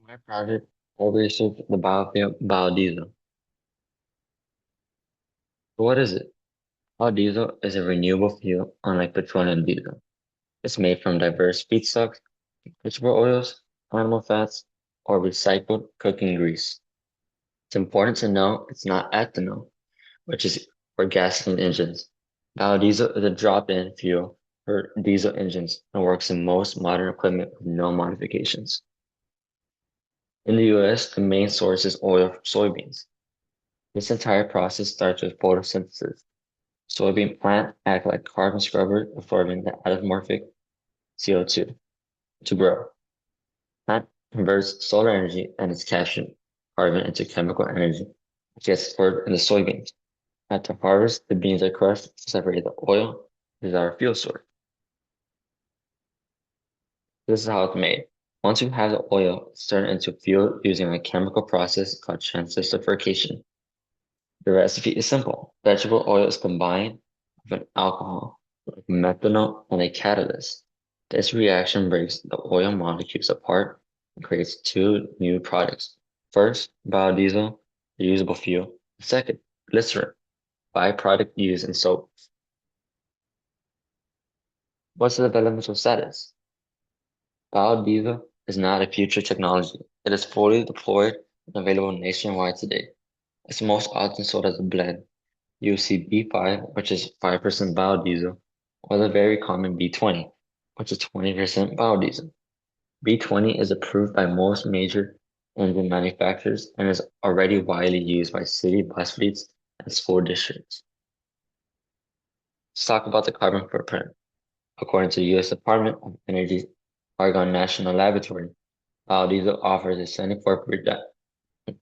My project will research the biofuel biodiesel. So what is it? Biodiesel is a renewable fuel unlike petroleum diesel. It's made from diverse feedstocks, vegetable oils, animal fats, or recycled cooking grease. It's important to know it's not ethanol, which is for gasoline engines. Biodiesel is a drop-in fuel for diesel engines and works in most modern equipment with no modifications. In the US, the main source is oil from soybeans. This entire process starts with photosynthesis. Soybean plant act like carbon scrubbers, absorbing the anamorphic CO2 to grow. Plant converts solar energy and its captured carbon into chemical energy, which gets stored in the soybeans. After harvest, the beans are crushed to separate the oil, which is our fuel source. This is how it's made. Once you have the oil, it's turned into fuel using a chemical process called transesterification. The recipe is simple. Vegetable oil is combined with an alcohol, like methanol, and a catalyst. This reaction breaks the oil molecules apart and creates two new products. First, biodiesel, a usable fuel. Second, glycerin, byproduct used in soap. What's the developmental status? Biodiesel is not a future technology. It is fully deployed and available nationwide today. It's most often sold as a blend. You see B5, which is 5% biodiesel, or the very common B20, which is 20% biodiesel. B20 is approved by most major engine manufacturers and is already widely used by city bus fleets and school districts. Let's talk about the carbon footprint. According to the U.S. Department of Energy's Argonne National Laboratory, biodiesel offers a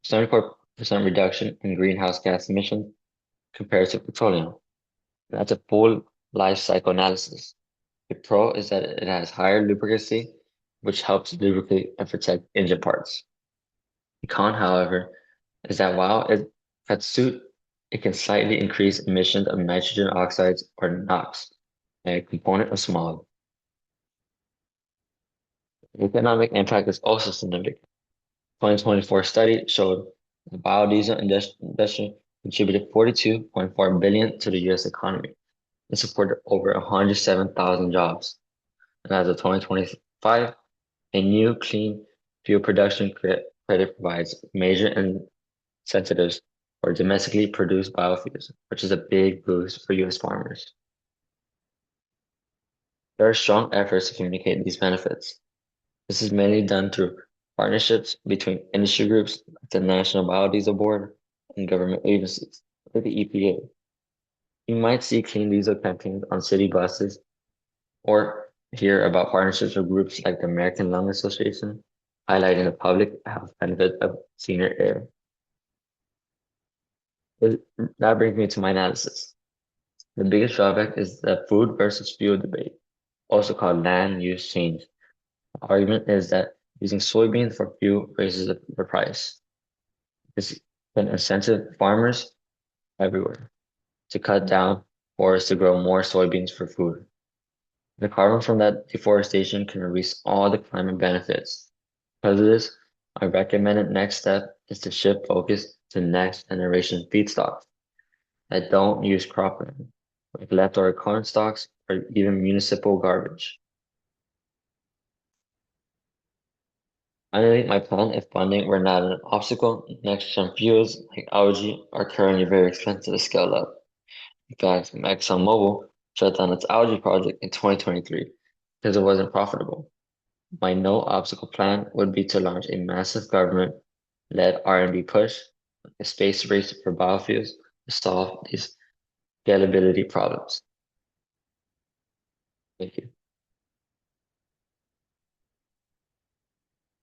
74% reduction in greenhouse gas emissions compared to petroleum. That's a full life cycle analysis. The pro is that it has higher lubricancy, which helps lubricate and protect engine parts. The con, however, is that while it cuts suit, it can slightly increase emissions of nitrogen oxides or NOx, a component of smog. The economic impact is also significant. 2024 study showed the biodiesel industry contributed 42.4 billion to the U.S. economy and supported over 107,000 jobs. And as of 2025, a new clean fuel production credit provides major incentives for domestically produced biofuels, which is a big boost for U.S. farmers. There are strong efforts to communicate these benefits. This is mainly done through partnerships between industry groups like the National Biodiesel Board and government agencies like the EPA. You might see clean diesel campaigns on city buses or hear about partnerships with groups like the American Lung Association, highlighting the public health benefit of cleaner air. That brings me to my analysis. The biggest drawback is the food versus fuel debate, also called land use change. The argument is that using soybeans for fuel raises the price. This can incentive farmers everywhere to cut down forests to grow more soybeans for food. The carbon from that deforestation can erase all the climate benefits. Because of this, my recommended next step is to shift focus to next generation feedstocks that don't use cropland, like leftover corn stalks or even municipal garbage. Finally, my plan, if funding were not an obstacle, next-gen fuels like algae are currently very expensive to scale up. In fact, ExxonMobil shut down its algae project in 2023 because it wasn't profitable. My no-obstacle plan would be to launch a massive government-led R&D push, a space race for biofuels to solve these scalability problems. Thank you.